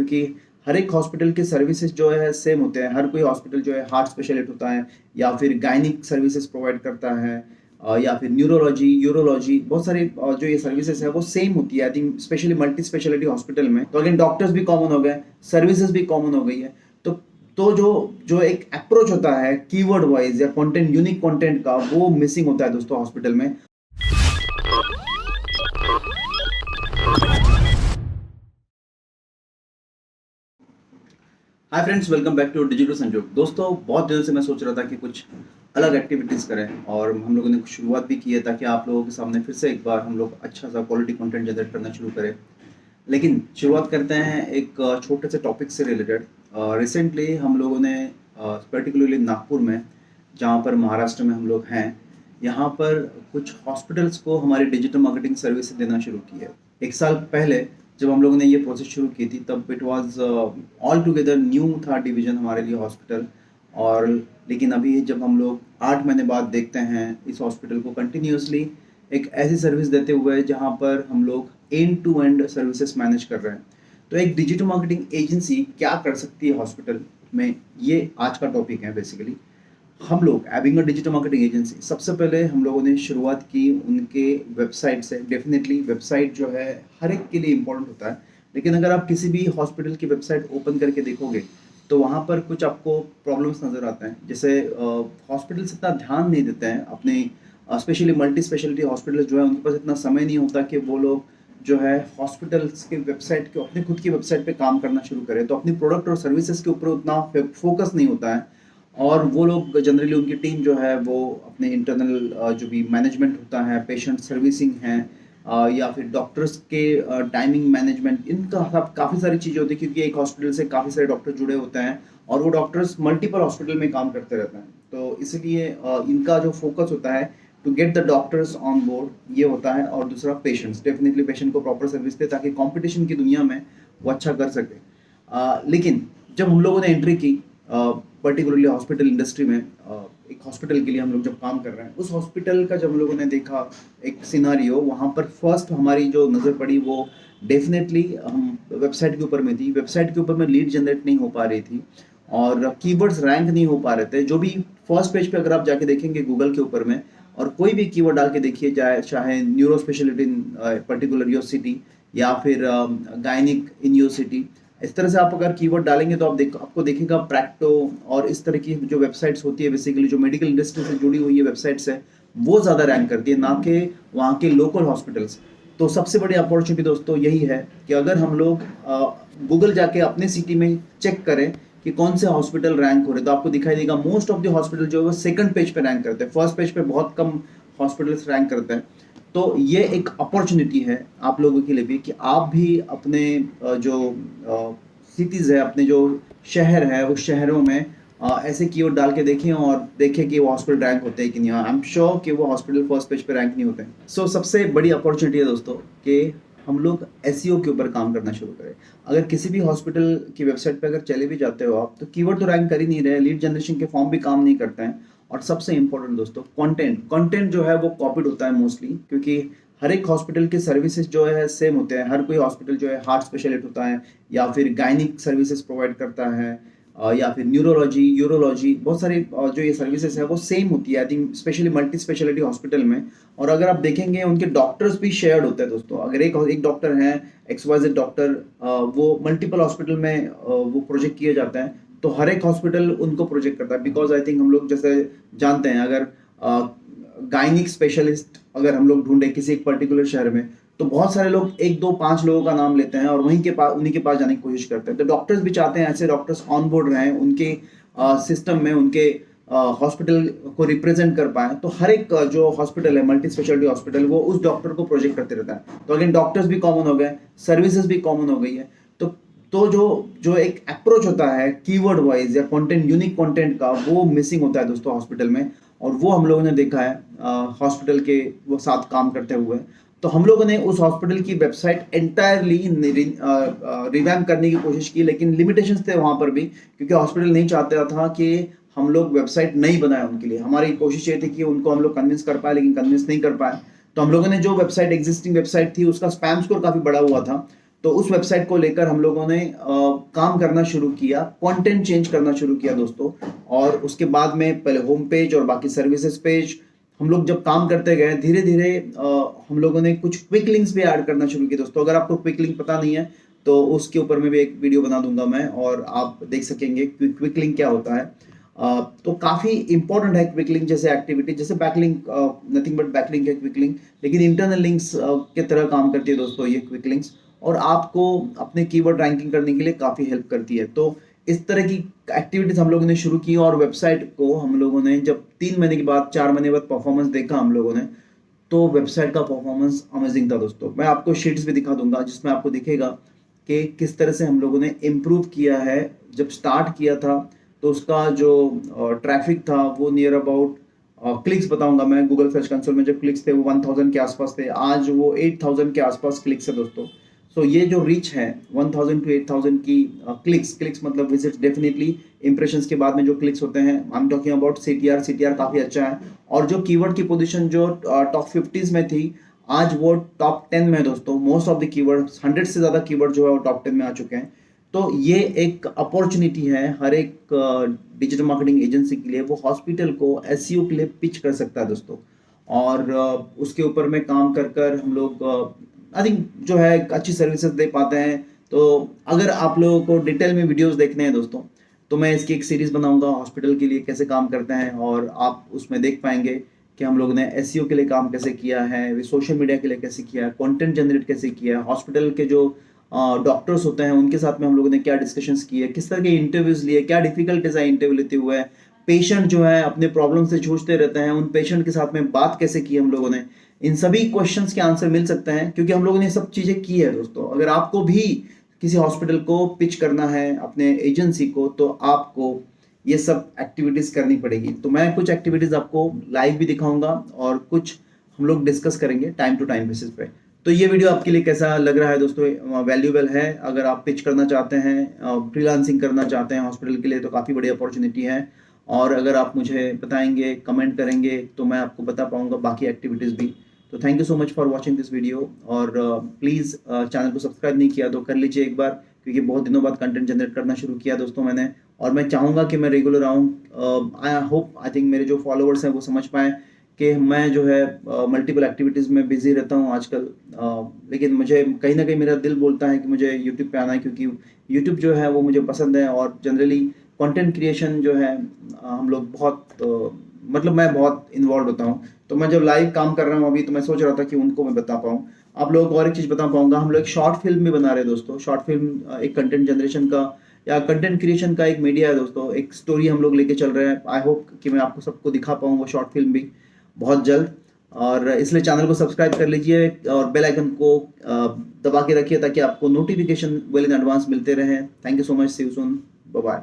क्योंकि हर एक हॉस्पिटल के सर्विसेज जो है सेम होते हैं। हर कोई हॉस्पिटल जो है हार्ट स्पेशलिस्ट होता है या फिर गायनिक सर्विसेज प्रोवाइड करता है या फिर न्यूरोलॉजी, यूरोलॉजी, बहुत सारे जो ये सर्विसेज है वो सेम होती है। I think specially multi speciality hospital में तो अगेन डॉक्टर्स भी कॉमन हो गए, सर्विसेज भी कॉमन हो गई है। तो जो जो एक अप्रोच होता है कीवर्ड वाइज या कंटेंट, यूनिक कंटेंट का, वो मिसिंग होता है दोस्तों हॉस्पिटल में। Hi friends, welcome back to digital Sanjog. दोस्तों बहुत दिनों से मैं सोच रहा था कि कुछ अलग एक्टिविटीज़ करें और हम लोगों ने कुछ शुरुआत भी की है ताकि आप लोगों के सामने फिर से एक बार हम लोग अच्छा सा क्वालिटी कंटेंट जनरेट करना शुरू करें। लेकिन शुरुआत करते हैं एक छोटे से टॉपिक से रिलेटेड। रिसेंटली हम लोगों ने पर्टिकुलरली नागपुर में, जहाँ पर महाराष्ट्र में हम लोग हैं, यहाँ पर कुछ हॉस्पिटल्स को हमारी डिजिटल मार्केटिंग सर्विस देना शुरू की है। एक साल पहले जब हम लोगों ने ये प्रोसेस शुरू की थी तब it was all together new था डिवीज़न हमारे लिए हॉस्पिटल। और लेकिन अभी जब हम लोग 8 महीने बाद देखते हैं इस हॉस्पिटल को कंटिन्यूसली एक ऐसी सर्विस देते हुए जहाँ पर हम लोग end to end services manage कर रहे हैं। तो एक डिजिटल मार्केटिंग एजेंसी क्या कर सकती है हॉस्पिटल में, ये आज का टॉपिक है बेसिकली। हम लोग एविंग डिजिटल मार्केटिंग एजेंसी, सबसे पहले हम लोगों ने शुरुआत की उनके वेबसाइट से। डेफिनेटली वेबसाइट जो है हर एक के लिए इम्पोर्टेंट होता है, लेकिन अगर आप किसी भी हॉस्पिटल की वेबसाइट ओपन करके देखोगे तो वहाँ पर कुछ आपको प्रॉब्लम्स नज़र आते हैं। जैसे हॉस्पिटल्स इतना ध्यान नहीं देते हैं अपने, स्पेशली मल्टी स्पेशलिटी हॉस्पिटल जो है उनके पास इतना समय नहीं होता कि वो लोग जो है हॉस्पिटल्स के वेबसाइट के अपने खुद की वेबसाइट पे काम करना शुरू करें। तो अपनी प्रोडक्ट और सर्विसेज के ऊपर उतना फोकस नहीं होता है और वो लोग जनरली, उनकी टीम जो है वो अपने इंटरनल जो भी मैनेजमेंट होता है, पेशेंट सर्विसिंग है या फिर डॉक्टर्स के टाइमिंग मैनेजमेंट, इनका सब काफ़ी सारी चीज़ें होती है क्योंकि एक हॉस्पिटल से काफ़ी सारे डॉक्टर जुड़े होते हैं और वो डॉक्टर्स मल्टीपल हॉस्पिटल में काम करते रहते हैं। तो इसलिए इनका जो फोकस होता है to get the doctors on board, ये होता है। और दूसरा पेशेंट्स, डेफिनेटली पेशेंट को प्रॉपर सर्विस दे ताकि कंपटीशन की दुनिया में वो अच्छा कर सके। लेकिन जब हम लोगों ने एंट्री की पर्टिकुलरली हॉस्पिटल इंडस्ट्री में, एक हॉस्पिटल के लिए हम लोग जब काम कर रहे हैं, उस हॉस्पिटल का जब हम लोगों ने देखा एक सिनारियो, वहाँ पर फर्स्ट हमारी जो नज़र पड़ी वो डेफिनेटली हम वेबसाइट के ऊपर में थी। वेबसाइट के ऊपर में लीड जनरेट नहीं हो पा रही थी और कीवर्ड्स रैंक नहीं हो पा रहे थे। जो भी फर्स्ट पेज पे अगर आप जाके देखेंगे गूगल के ऊपर में और कोई भी कीवर्ड डाल के देखिए, चाहे neuro speciality in particular your city या फिर गायनिक इन योर सिटी, इस तरह से आप अगर कीवर्ड डालेंगे तो आपको देखेगा प्रैक्टो और इस तरह की जो वेबसाइट्स होती है, बेसिकली जो मेडिकल इंडस्ट्री से जुड़ी हुई है वेबसाइट्स है, वो ज़्यादा रैंक करती है, ना कि वहाँ के लोकल हॉस्पिटल्स। तो सबसे बड़ी अपॉर्चुनिटी दोस्तों यही है कि अगर हम लोग गूगल जाके अपने सिटी में चेक करें कि कौन से हॉस्पिटल रैंक हो रहे, तो आपको दिखाई देगा मोस्ट ऑफ द हॉस्पिटल जो है वो सेकंड पेज पे रैंक करते हैं, फर्स्ट पेज पे बहुत कम हॉस्पिटल्स रैंक करते हैं। तो ये एक अपॉर्चुनिटी है आप लोगों के लिए भी कि आप भी अपने जो सिटीज़ है, अपने जो शहर है, उस शहरों में ऐसे कीवर्ड डाल के देखें और देखें कि वो हॉस्पिटल रैंक होते हैं कि नहीं। आई एम श्योर कि वो हॉस्पिटल फर्स्ट पेज पे रैंक नहीं होते हैं। सो सबसे बड़ी अपॉर्चुनिटी है दोस्तों कि हम लोग एसईओ के ऊपर काम करना शुरू करें। अगर किसी भी हॉस्पिटल की वेबसाइट पे अगर चले भी जाते हो आप, तो कीवर्ड तो रैंक कर ही नहीं रहे, लीड जनरेशन के फॉर्म भी काम नहीं करते हैं। और सबसे इंपॉर्टेंट दोस्तों कंटेंट जो है वो कॉपीड होता है मोस्टली, क्योंकि हर एक हॉस्पिटल के सर्विसेज जो है सेम होते हैं। हर कोई हॉस्पिटल जो है हार्ट स्पेशलिस्ट होता है या फिर गायनिक सर्विसेज प्रोवाइड करता है या फिर न्यूरोलॉजी, यूरोलॉजी, बहुत सारी जो ये सर्विसेज है वो सेम होती है। I think specially multi speciality hospital में। और अगर आप देखेंगे उनके डॉक्टर्स भी शेयर्ड होते हैं दोस्तों। अगर एक डॉक्टर है, XYZ डॉक्टर, वो मल्टीपल हॉस्पिटल में वो प्रोजेक्ट किए जाते हैं, तो हर एक हॉस्पिटल उनको प्रोजेक्ट करता है। बिकॉज आई थिंक हम लोग जैसे जानते हैं, अगर गायनिक स्पेशलिस्ट अगर हम लोग ढूंढे किसी एक पर्टिकुलर शहर में, तो बहुत सारे लोग 1 2 5 लोगों का नाम लेते हैं और उन्हीं के पास जाने की कोशिश करते हैं। तो डॉक्टर्स भी चाहते हैं ऐसे डॉक्टर्स ऑन बोर्ड रहें, उनके सिस्टम में, उनके हॉस्पिटल को रिप्रेजेंट कर पाए। तो हर एक जो हॉस्पिटल है, मल्टी स्पेशलिटी हॉस्पिटल, वो उस डॉक्टर को प्रोजेक्ट करते रहता है। तो अगेन डॉक्टर्स भी कॉमन हो गए, सर्विसेज भी कॉमन हो गई है। तो जो एक अप्रोच होता है कीवर्ड वाइज या कंटेंट, यूनिक कंटेंट का, वो मिसिंग होता है दोस्तों हॉस्पिटल में। और वो हम लोगों ने देखा है हॉस्पिटल के वो साथ काम करते हुए। तो हम लोगों ने उस हॉस्पिटल की वेबसाइट एंटायरली रिवैम्प करने की कोशिश की, लेकिन लिमिटेशंस थे वहाँ पर भी, क्योंकि हॉस्पिटल नहीं चाहता था कि हम लोग वेबसाइट नहीं बनाए उनके लिए। हमारी कोशिश ये थी कि उनको हम लोग कन्विंस कर पाए, लेकिन कन्विंस नहीं कर पाए। तो हम लोगों ने जो एग्जिस्टिंग वेबसाइट थी, उसका स्पैम स्कोर काफ़ी बड़ा हुआ था। तो उस वेबसाइट को लेकर हम लोगों ने काम करना शुरू किया, कंटेंट चेंज करना शुरू किया दोस्तों। और उसके बाद में पहले होम पेज और बाकी सर्विसेज पेज हम लोग जब काम करते गए, धीरे धीरे हम लोगों ने कुछ क्विक लिंक्स भी ऐड करना शुरू किए दोस्तों। अगर आपको क्विक लिंक पता नहीं है तो उसके ऊपर में भी एक वीडियो बना दूंगा मैं, और आप देख सकेंगे कि क्विक लिंक क्या होता है। तो काफ़ी इंपॉर्टेंट है क्विक लिंक जैसे एक्टिविटी। जैसे बैकलिंक नथिंग बट बैकलिंक है क्विक लिंक, लेकिन इंटरनल लिंक्स के तरह काम करती है दोस्तों ये क्विक लिंक्स, और आपको अपने कीवर्ड रैंकिंग करने के लिए काफ़ी हेल्प करती है। तो इस तरह की एक्टिविटीज हम लोगों ने शुरू की, और वेबसाइट को हम लोगों ने जब 3 महीने के बाद 4 महीने बाद परफॉर्मेंस देखा हम लोगों ने, तो वेबसाइट का परफॉर्मेंस अमेजिंग था दोस्तों। मैं आपको शीट्स भी दिखा दूंगा जिसमें आपको दिखेगा कि किस तरह से हम लोगों ने इम्प्रूव किया है। जब स्टार्ट किया था तो उसका जो ट्रैफिक था वो नियर अबाउट, क्लिक्स बताऊंगा मैं, गूगल सर्च कंसोल में जब क्लिक्स थे वो 1000 के आसपास थे, आज वो 8000 के आसपास क्लिक्स है दोस्तों। सो ये जो रीच है 1000 टू 8000 की क्लिक्स मतलब विजिट्स, डेफिनेटली इंप्रेशंस के बाद में जो क्लिक्स होते हैं, I am talking about CTR काफ़ी अच्छा है। और जो कीवर्ड की पोजीशन जो टॉप 50s में थी, आज वो टॉप 10 में है दोस्तों। मोस्ट ऑफ द कीवर्ड, 100 से ज़्यादा कीवर्ड जो है वो टॉप 10 में आ चुके हैं। तो ये एक अपॉर्चुनिटी है हर एक डिजिटल मार्केटिंग एजेंसी के लिए, वो हॉस्पिटल को एसईओ के लिए पिच कर सकता है दोस्तों। और उसके ऊपर में काम कर कर हम लोग आई थिंक जो है अच्छी सर्विसेज दे पाते हैं। तो अगर आप लोगों को डिटेल में वीडियोस देखने हैं दोस्तों, तो मैं इसकी एक सीरीज बनाऊंगा हॉस्पिटल के लिए कैसे काम करते हैं, और आप उसमें देख पाएंगे कि हम लोगों ने एसईओ के लिए काम कैसे किया है, सोशल मीडिया के लिए कैसे किया है, कंटेंट जनरेट कैसे किया है, हॉस्पिटल के जो डॉक्टर्स होते हैं उनके साथ में हम लोगों ने क्या डिस्कशंस किए, किस तरह के इंटरव्यूज लिए, क्या डिफिकल्टीज है इंटरव्यू लेते हुए, पेशेंट जो है अपने प्रॉब्लम से जूझते रहते हैं, उन पेशेंट के साथ में बात कैसे की हम लोगों ने। इन सभी क्वेश्चंस के आंसर मिल सकते हैं क्योंकि हम लोगों ने सब चीज़ें की है दोस्तों। अगर आपको भी किसी हॉस्पिटल को पिच करना है अपने एजेंसी को, तो आपको ये सब एक्टिविटीज करनी पड़ेगी। तो मैं कुछ एक्टिविटीज आपको लाइव भी दिखाऊंगा और कुछ हम लोग डिस्कस करेंगे टाइम टू टाइम बेसिस पे। तो ये वीडियो आपके लिए कैसा लग रहा है दोस्तों? वैल्यूएबल है? अगर आप पिच करना चाहते हैं, फ्रीलांसिंग करना चाहते हैं हॉस्पिटल के लिए, तो काफ़ी बड़ी अपॉर्चुनिटी है। और अगर आप मुझे बताएंगे, कमेंट करेंगे, तो मैं आपको बता पाऊंगा बाकी एक्टिविटीज़ भी। तो thank you so much for watching this video. और प्लीज़ चैनल को सब्सक्राइब नहीं किया तो कर लीजिए एक बार, क्योंकि बहुत दिनों बाद कंटेंट जनरेट करना शुरू किया दोस्तों मैंने, और मैं चाहूँगा कि मैं रेगुलर आऊँ। आई थिंक मेरे जो फॉलोअर्स हैं वो समझ पाएँ कि मैं जो है मल्टीपल एक्टिविटीज़ में बिजी रहता हूँ आजकल। लेकिन मुझे कहीं ना कहीं मेरा दिल बोलता है कि मुझे यूट्यूब पे आना है, क्योंकि यूट्यूब जो है वो मुझे पसंद है। और जनरली कंटेंट क्रिएशन जो है हम लोग बहुत मतलब मैं बहुत इन्वॉल्व होता हूँ। तो मैं जब लाइव काम कर रहा हूँ अभी, तो मैं सोच रहा था कि उनको मैं बता पाऊँ आप लोगों को। और एक चीज़ बता पाऊंगा, हम लोग एक शॉर्ट फिल्म भी बना रहे हैं दोस्तों। शॉर्ट फिल्म एक कंटेंट जनरेशन का या कंटेंट क्रिएशन का एक मीडिया है दोस्तों। एक स्टोरी हम लोग लेके चल रहे हैं। आई होप कि मैं आपको सबको दिखा पाऊँ वो शॉर्ट फिल्म भी बहुत जल्द। और इसलिए चैनल को सब्सक्राइब कर लीजिए और बेल आइकन को दबा के रखिए ताकि आपको नोटिफिकेशन वेल इन एडवांस मिलते रहें। Thank you so much, see you soon, bye bye.